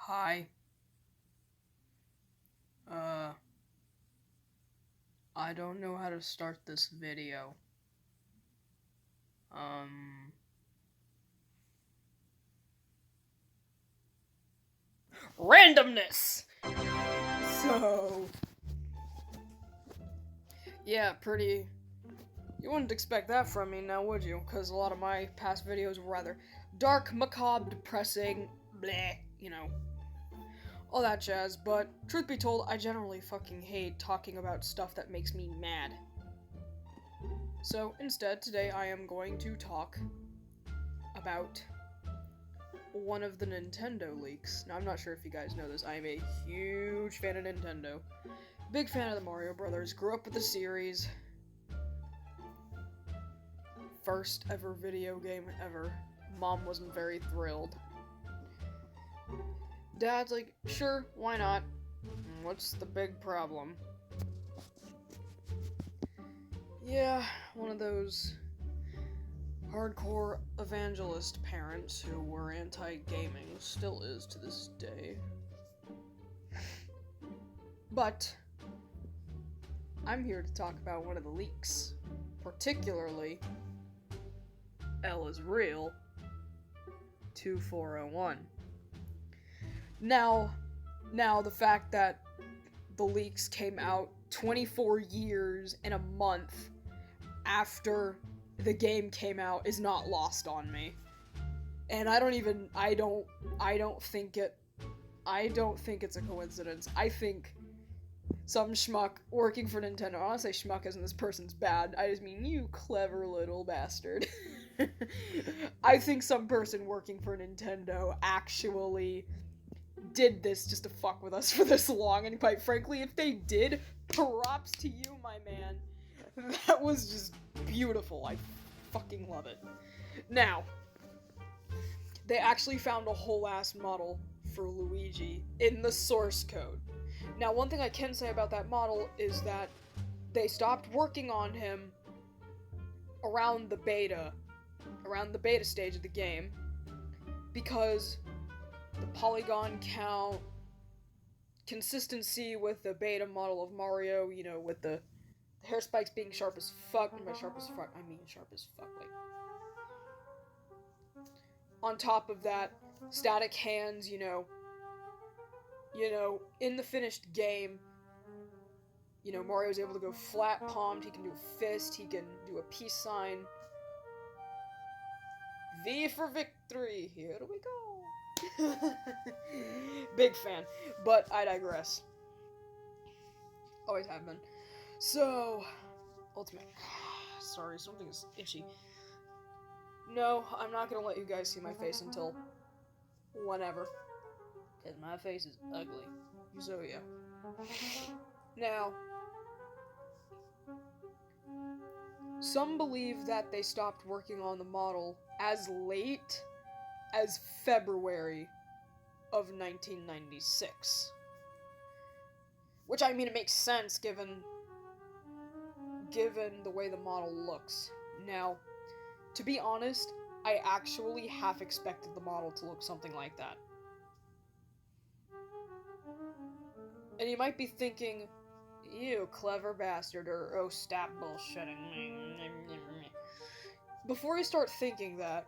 Hi. Uh, I don't know how to start this video. Um, Randomness! So, yeah, pretty. You wouldn't expect that from me now, would you? Because a lot of my past videos were rather dark, macabre, depressing, bleh, all that jazz. But, truth be told, I generally fucking hate talking about stuff that makes me mad. So, instead, today I am going to talk about one of the Nintendo leaks. Now, I'm not sure if you guys know this. I am a huge fan of Nintendo. Big fan of the Mario Brothers. Grew up with the series. First ever video game ever. Mom wasn't very thrilled. Dad's like, sure, why not? What's the big problem? Yeah, one of those hardcore evangelist parents who were anti-gaming, still is to this day. But I'm here to talk about one of the leaks, particularly L is Real 2401. Now the fact that the leaks came out 24 years and a month after the game came out is not lost on me. And I don't think it's a coincidence. I think some schmuck working for Nintendo, I don't say schmuck as in this person's bad, I just mean you clever little bastard. I think some person working for Nintendo actually did this just to fuck with us for this long, and quite frankly, if they did, props to you, my man. That was just beautiful. I fucking love it. Now, they actually found a whole ass model for Luigi in the source code. Now, one thing I can say about that model is that they stopped working on him around the beta stage of the game, because the polygon count, consistency with the beta model of Mario, with the hair spikes being sharp as fuck. And by sharp as fuck, I mean sharp as fuck. Like, on top of that, static hands, in the finished game, Mario's able to go flat palmed, he can do a fist, he can do a peace sign. V for victory, here we go. Big fan, but I digress. Always have been. So, Ultimate. Sorry, something is itchy. No, I'm not gonna let you guys see my face until whenever. Because my face is ugly. So, yeah. Now, some believe that they stopped working on the model as late as February of 1996. Which, I mean, it makes sense given the way the model looks. Now, to be honest, I actually half expected the model to look something like that. And you might be thinking, you clever bastard, or oh, stop bullshitting. Before you start thinking that,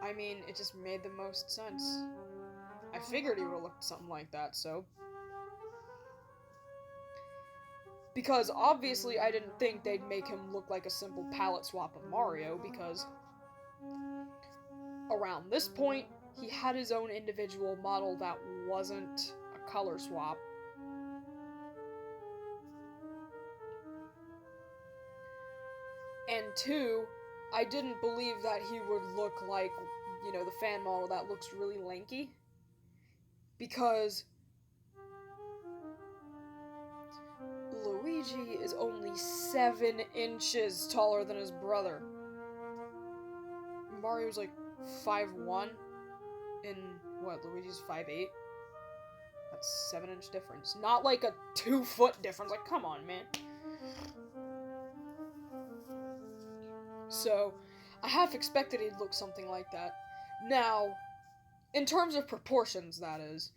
I mean, it just made the most sense. I figured he would've looked something like that, so. Because obviously I didn't think they'd make him look like a simple palette swap of Mario, because around this point, he had his own individual model that wasn't a color swap. And two, I didn't believe that he would look like, the fan model that looks really lanky. Because Luigi is only 7 inches taller than his brother. Mario's like 5'1", and Luigi's 5'8". That's 7-inch difference. Not like a 2-foot difference. Like, come on, man. So, I half expected he'd look something like that. Now, in terms of proportions, that is,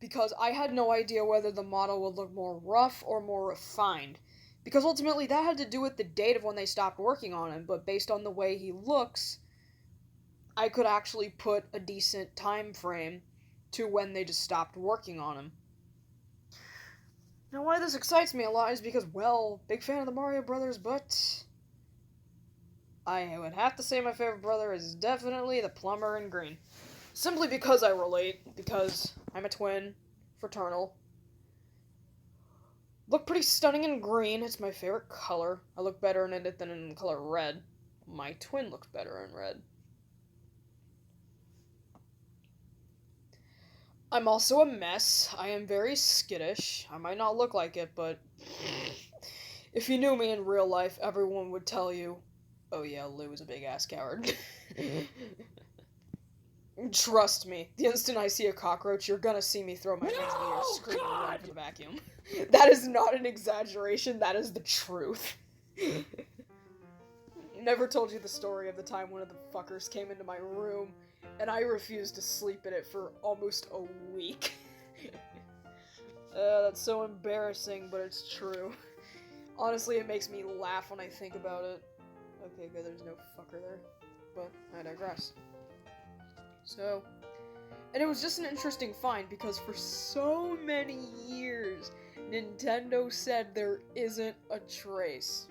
because I had no idea whether the model would look more rough or more refined. Because ultimately that had to do with the date of when they stopped working on him, but based on the way he looks, I could actually put a decent time frame to when they just stopped working on him. Now, why this excites me a lot is because, well, big fan of the Mario Brothers, but I would have to say my favorite brother is definitely the plumber in green. Simply because I relate, because I'm a twin, fraternal. Look pretty stunning in green, it's my favorite color. I look better in it than in the color red. My twin looks better in red. I'm also a mess. I am very skittish. I might not look like it, but if you knew me in real life, everyone would tell you, oh yeah, Lou is a big-ass coward. Trust me, the instant I see a cockroach, you're gonna see me throw my hands in the air, scream, and run for the vacuum. That is not an exaggeration, that is the truth. Never told you the story of the time one of the fuckers came into my room, and I refused to sleep in it for almost a week. That's so embarrassing, but it's true. Honestly, it makes me laugh when I think about it. Okay, good, there's no fucker there. But, I digress. So, and it was just an interesting find, because for so many years, Nintendo said there isn't a trace.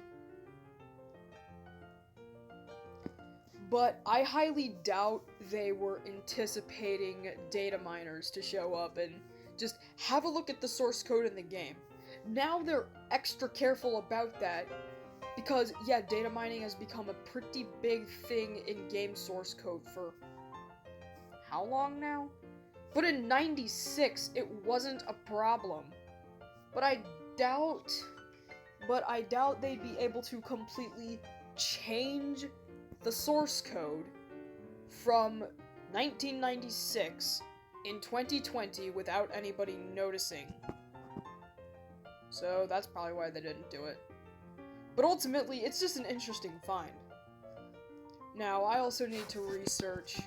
But I highly doubt they were anticipating data miners to show up and just have a look at the source code in the game. Now they're extra careful about that because, yeah, data mining has become a pretty big thing in game source code for how long now? But in 96, it wasn't a problem. But I doubt they'd be able to completely change the source code from 1996 in 2020 without anybody noticing. So that's probably why they didn't do it. But ultimately, it's just an interesting find. Now, I also need to research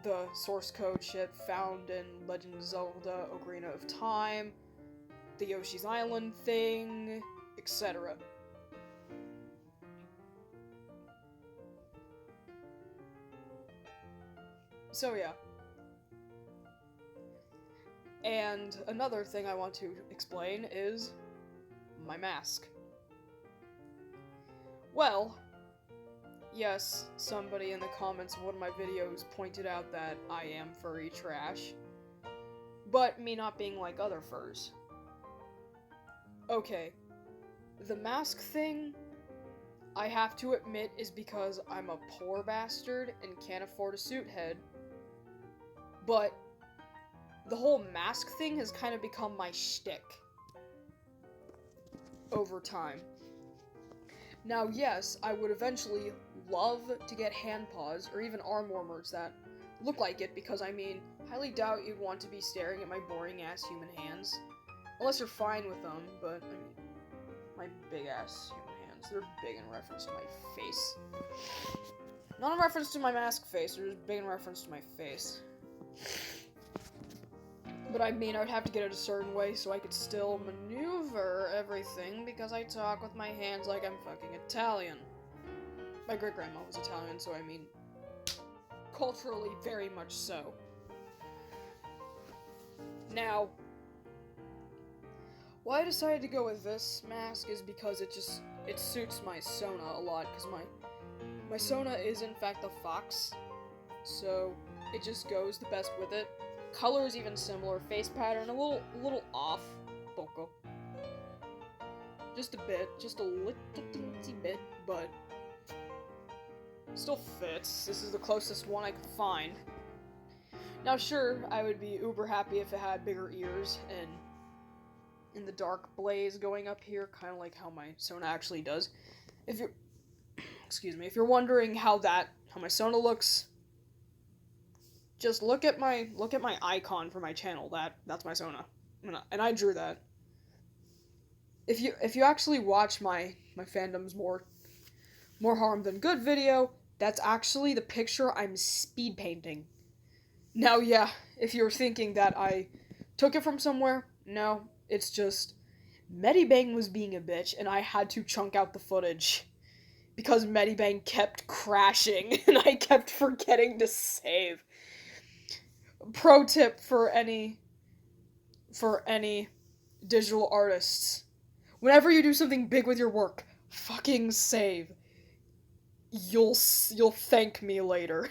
the source code shit found in Legend of Zelda Ocarina of Time, the Yoshi's Island thing, etc. So yeah. And another thing I want to explain is my mask. Well, yes, somebody in the comments of one of my videos pointed out that I am furry trash. But me not being like other furs. Okay, the mask thing, I have to admit, is because I'm a poor bastard and can't afford a suit head. But the whole mask thing has kind of become my shtick over time. Now, yes, I would eventually love to get hand paws or even arm warmers that look like it, because I mean, highly doubt you'd want to be staring at my boring ass human hands. Unless you're fine with them, but I mean, my big ass human hands, they're big in reference to my face. Not in reference to my mask face, they're just big in reference to my face. But I mean, I would have to get it a certain way so I could still maneuver everything, because I talk with my hands like I'm fucking Italian. My great-grandma was Italian, so I mean, culturally, very much so. Now, why I decided to go with this mask is because it suits my Sona a lot, because my Sona is in fact a fox, so it just goes the best with it. Color is even similar, face pattern a little off, poco. Just a bit, just a little teensy bit, but still fits. This is the closest one I could find. Now sure, I would be uber happy if it had bigger ears and in the dark blaze going up here, kind of like how my Sona actually does. If you're, excuse me, if you're wondering how my Sona looks, just look at my icon for my channel. That's my Sona, and I drew that. If you actually watch my fandom's more harm than good video, That's actually the picture I'm speed painting. Now, yeah, if you're thinking that I took it from somewhere, no, it's just Medibang was being a bitch and I had to chunk out the footage because Medibang kept crashing and I kept forgetting to save. Pro tip for any digital artists. Whenever you do something big with your work, fucking save. You'll thank me later.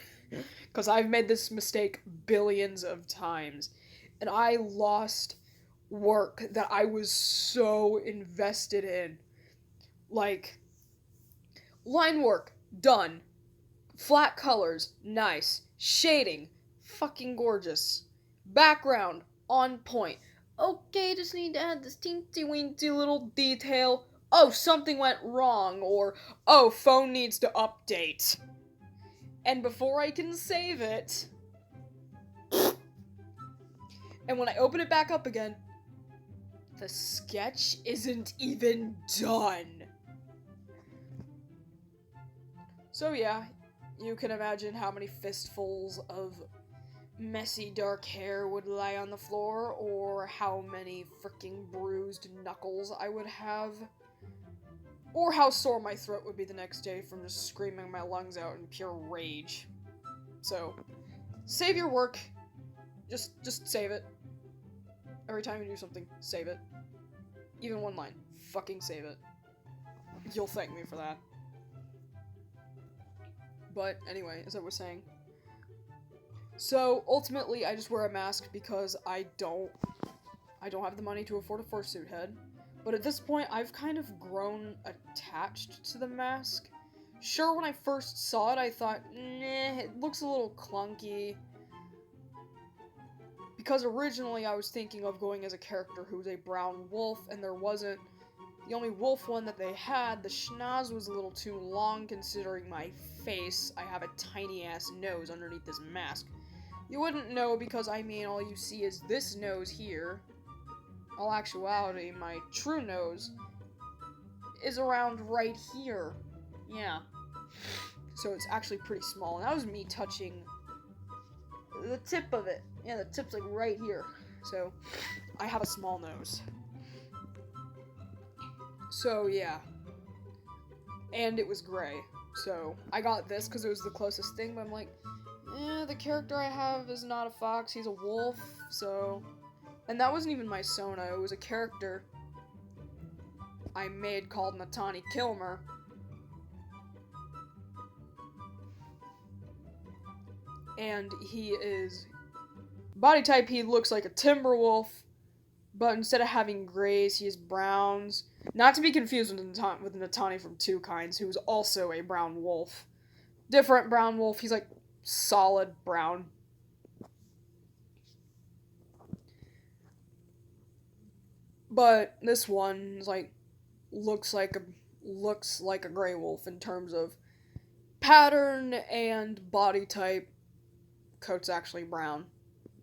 Because I've made this mistake billions of times. And I lost work that I was so invested in. Like, line work, done. Flat colors, nice. Shading, fucking gorgeous. Background, on point. Okay, just need to add this teensy-weensy little detail. Oh, something went wrong, or, oh, phone needs to update. And before I can save it, and when I open it back up again, the sketch isn't even done. So yeah, you can imagine how many fistfuls of messy dark hair would lie on the floor, or how many freaking bruised knuckles I would have, or how sore my throat would be the next day from just screaming my lungs out in pure rage. So, save your work. Just save it. Every time you do something, save it. Even one line, fucking save it. You'll thank me for that. But anyway, as I was saying, so ultimately I just wear a mask because I don't have the money to afford a fursuit head. But at this point, I've kind of grown attached to the mask. Sure, when I first saw it, I thought, nah, it looks a little clunky. Because originally I was thinking of going as a character who's a brown wolf, and there wasn't. The only wolf one that they had, the schnoz was a little too long considering my face. I have a tiny ass nose underneath this mask. You wouldn't know because, I mean, all you see is this nose here. All actuality, my true nose is around right here. Yeah. So it's actually pretty small. And that was me touching the tip of it. Yeah, the tip's like right here. So I have a small nose. So yeah. And it was gray. So I got this because it was the closest thing, but I'm like, the character I have is not a fox, he's a wolf, so... And that wasn't even my Sona, it was a character I made called Natani Kilmer. And he is... Body type, he looks like a timber wolf, but instead of having grays, he has browns. Not to be confused with Natani from Two Kinds, who is also a brown wolf. Different brown wolf, he's like solid brown. But this one is like looks like a gray wolf in terms of pattern and body type. Coat's actually brown,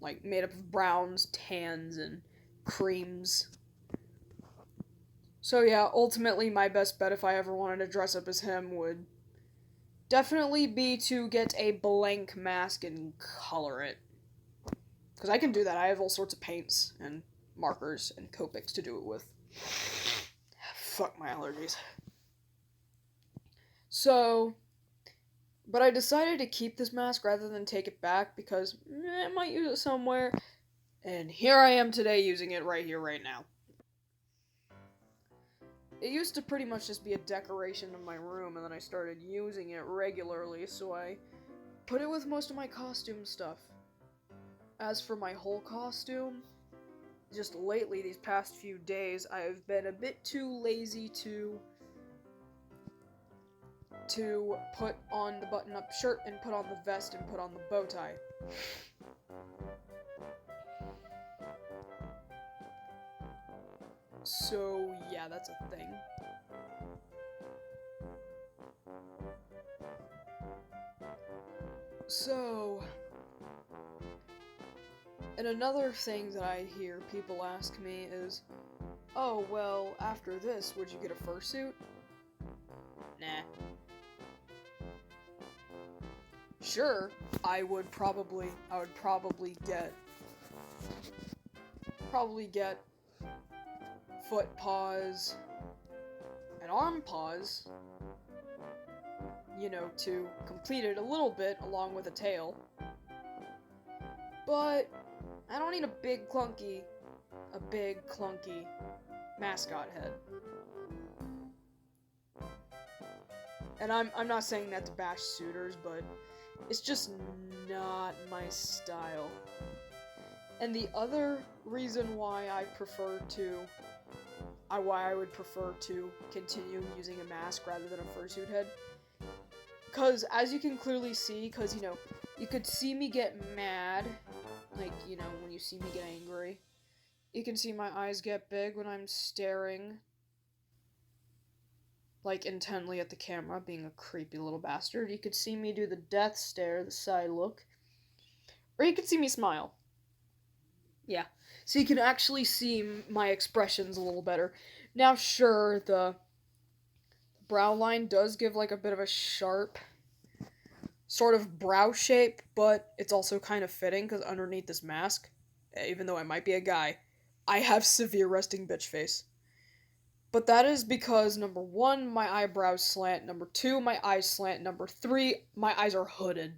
like made up of browns, tans, and creams. So yeah, ultimately my best bet if I ever wanted to dress up as him would definitely be to get a blank mask and color it. Because I can do that. I have all sorts of paints and markers and Copics to do it with. Fuck my allergies. So, but I decided to keep this mask rather than take it back because I might use it somewhere. And here I am today using it right here, right now. It used to pretty much just be a decoration of my room, and then I started using it regularly, so I put it with most of my costume stuff. As for my whole costume, just lately, these past few days, I've been a bit too lazy to put on the button-up shirt and put on the vest and put on the bow tie. So, yeah, that's a thing. So, and another thing that I hear people ask me is, oh, well, after this, would you get a fursuit? Nah. sure, I would probably get foot paws and arm paws, you know, to complete it a little bit along with a tail. But I don't need a big clunky mascot head. And I'm not saying that to bash suitors, but it's just not my style. And the other reason why I would prefer to continue using a mask rather than a fursuit head, because as you can clearly see, because, you know, you could see me get mad, like, you know, when you see me get angry. You can see my eyes get big when I'm staring, like, intently at the camera, being a creepy little bastard. You could see me do the death stare, the side look. Or you could see me smile. Yeah. So you can actually see my expressions a little better. Now, sure, the brow line does give, like, a bit of a sharp sort of brow shape, but it's also kind of fitting, because underneath this mask, even though I might be a guy, I have severe resting bitch face. But that is because, number one, my eyebrows slant, number two, my eyes slant, number three, my eyes are hooded.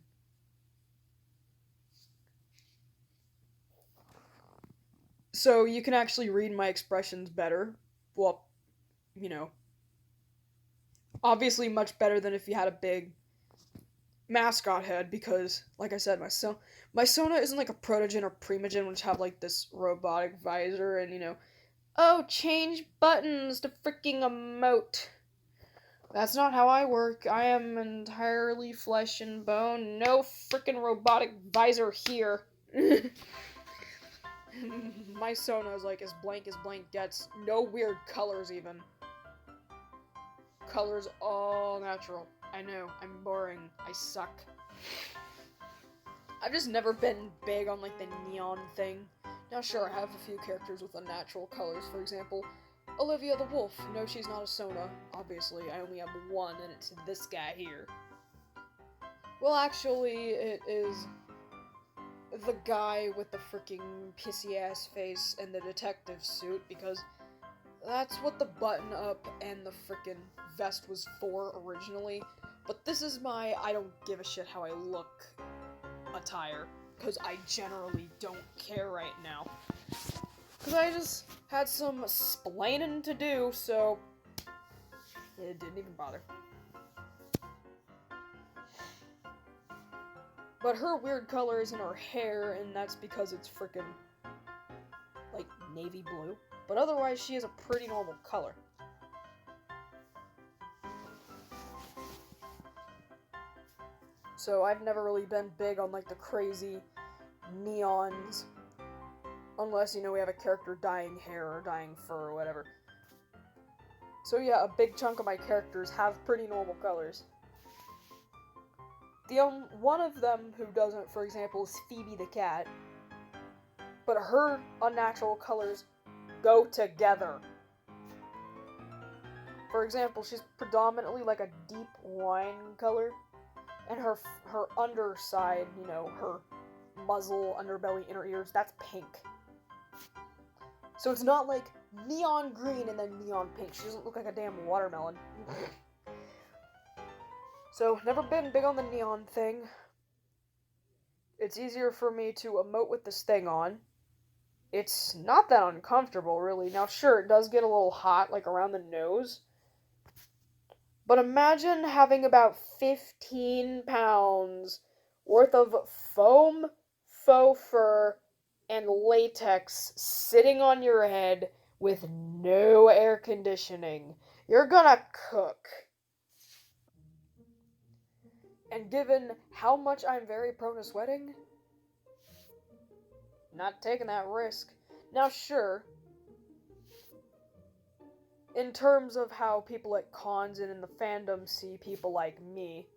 So you can actually read my expressions better. Well, you know, obviously much better than if you had a big mascot head, because, like I said, my Sona isn't like a Protogen or Primogen, which have, like, this robotic visor and, you know, oh, change buttons to freaking emote. That's not how I work. I am entirely flesh and bone. No freaking robotic visor here. My Sona is, like, as blank gets. No weird colors, even. Colors all natural. I know, I'm boring. I suck. I've just never been big on, like, the neon thing. Now, sure, I have a few characters with unnatural colors. For example, Olivia the Wolf. No, she's not a Sona, obviously. I only have one, and it's this guy here. Well, actually, it is the guy with the freaking pissy-ass face and the detective suit, because that's what the button-up and the freaking vest was for originally. But this is my I don't give a shit how I look attire, because I generally don't care right now. Because I just had some splaining to do, so it didn't even bother. But her weird color is in her hair, and that's because it's freaking, like, navy blue. But otherwise, she is a pretty normal color. So I've never really been big on, like, the crazy neons. Unless, you know, we have a character dyeing hair or dyeing fur or whatever. So yeah, a big chunk of my characters have pretty normal colors. One of them who doesn't, for example, is Phoebe the cat. But her unnatural colors go together. For example, she's predominantly like a deep wine color. And her underside, you know, her muzzle, underbelly, inner ears, that's pink. So it's not like neon green and then neon pink. She doesn't look like a damn watermelon. So, never been big on the neon thing. It's easier for me to emote with this thing on. It's not that uncomfortable, really. Now, sure, it does get a little hot, like, around the nose. But imagine having about 15 pounds worth of foam, faux fur, and latex sitting on your head with no air conditioning. You're gonna cook. And given how much I'm very prone to sweating, not taking that risk. Now, sure, in terms of how people at cons and in the fandom see people like me,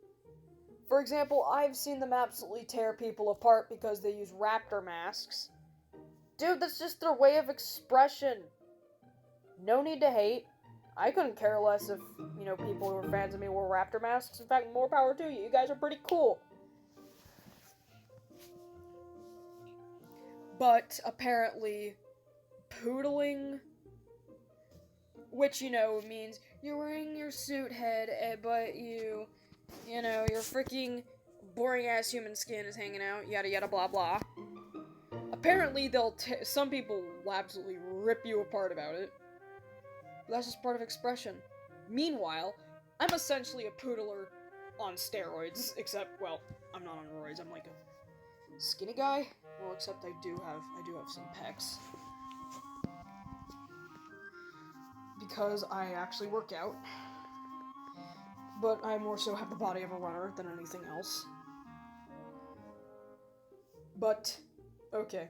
for example, I've seen them absolutely tear people apart because they use raptor masks. Dude, that's just their way of expression. No need to hate. I couldn't care less if, you know, people who were fans of me wore raptor masks. In fact, more power to you. You guys are pretty cool. But apparently, poodling, which, means you're wearing your suit head, but your freaking boring ass human skin is hanging out, yada yada blah blah. Apparently, some people will absolutely rip you apart about it. But that's just part of expression. Meanwhile, I'm essentially a poodler on steroids, except, well, I'm not on roids, I'm like a skinny guy. Well, except I do have some pecs. Because I actually work out. But I more so have the body of a runner than anything else. But, okay.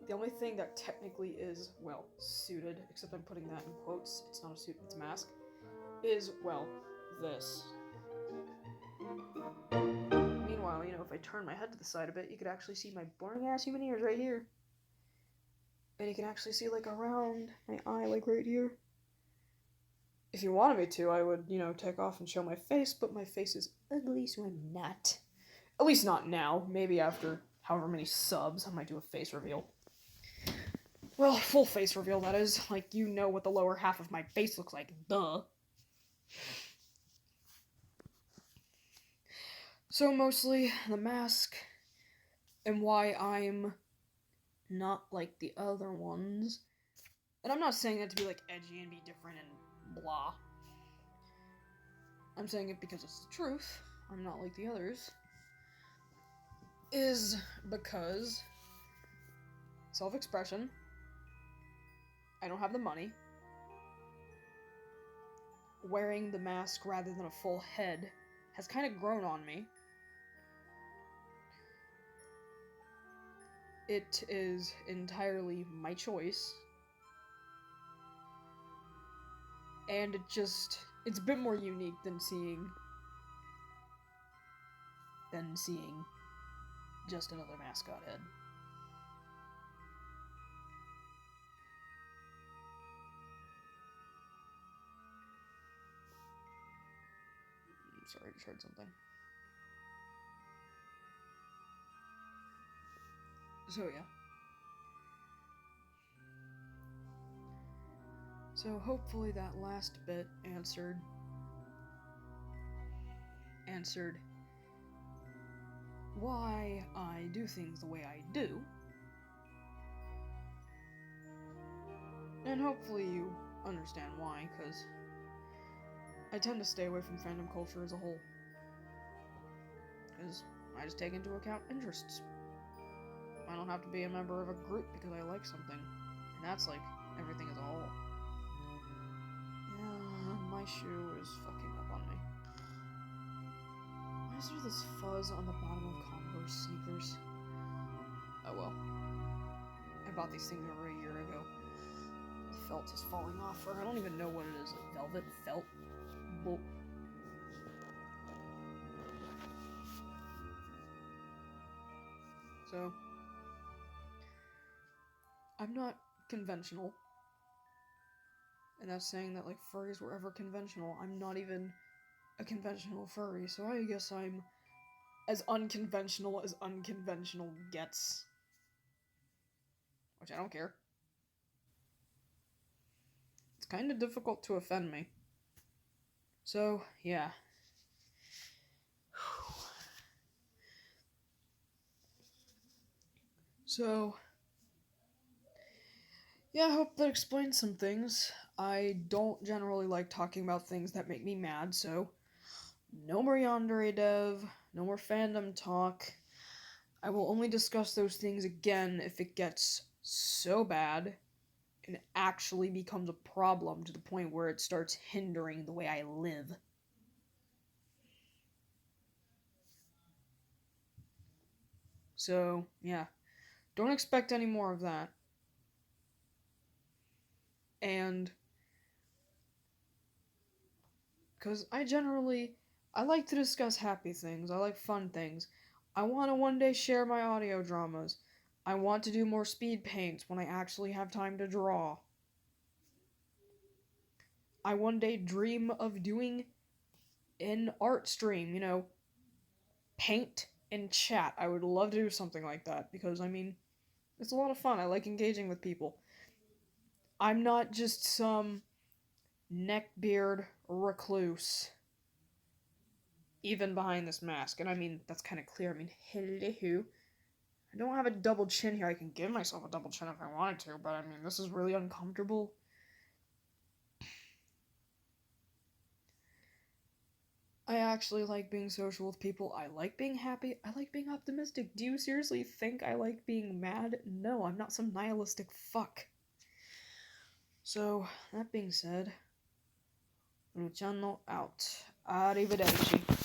The only thing that technically is, well, suited, except I'm putting that in quotes, it's not a suit, it's a mask, is, well, this. Meanwhile, if I turn my head to the side a bit, you could actually see my boring-ass human ears right here. And you can actually see, around my eye, right here. If you wanted me to, I would, take off and show my face, but my face is ugly, so I'm not. At least not now. Maybe after however many subs, I might do a face reveal. Well, full face reveal, that is. What the lower half of my face looks like. Duh. So, mostly, the mask, and why I'm not like the other ones. And I'm not saying that to be, edgy and be different and blah. I'm saying it because it's the truth. I'm not like the others. Is because self-expression. I don't have the money. Wearing the mask rather than a full head has kind of grown on me. It is entirely my choice. And it's a bit more unique than seeing just another mascot head. I'm sorry, I just heard something. So, yeah. So, hopefully that last bit answered why I do things the way I do. And hopefully you understand why, because I tend to stay away from fandom culture as a whole. Because I just take into account interests. I don't have to be a member of a group because I like something. And that's everything as a whole. Yeah, my shoe is fucking up on me. Why is there this fuzz on the bottom of Converse sneakers? Oh well. I bought these things over a year ago. The felt is falling off, or I don't even know what it is. Velvet? Felt? Bull. So, I'm not conventional. And that's saying that, furries were ever conventional. I'm not even a conventional furry, so I guess I'm as unconventional gets. Which I don't care. It's kind of difficult to offend me. So, yeah. So, yeah, I hope that explains some things. I don't generally like talking about things that make me mad, so no more yandere dev, no more fandom talk. I will only discuss those things again if it gets so bad and actually becomes a problem to the point where it starts hindering the way I live. So, yeah. Don't expect any more of that. And because I like to discuss happy things. I like fun things. I want to one day share my audio dramas. I want to do more speed paints when I actually have time to draw. I one day dream of doing an art stream, paint and chat. I would love to do something like that because, It's a lot of fun. I like engaging with people. I'm not just some neckbeard recluse, even behind this mask. And I mean, that's kind of clear. I mean, hello. I don't have a double chin here. I can give myself a double chin if I wanted to, but I mean, this is really uncomfortable. I actually like being social with people. I like being happy. I like being optimistic. Do you seriously think I like being mad? No, I'm not some nihilistic fuck. So, that being said, Luciano out. Arrivederci.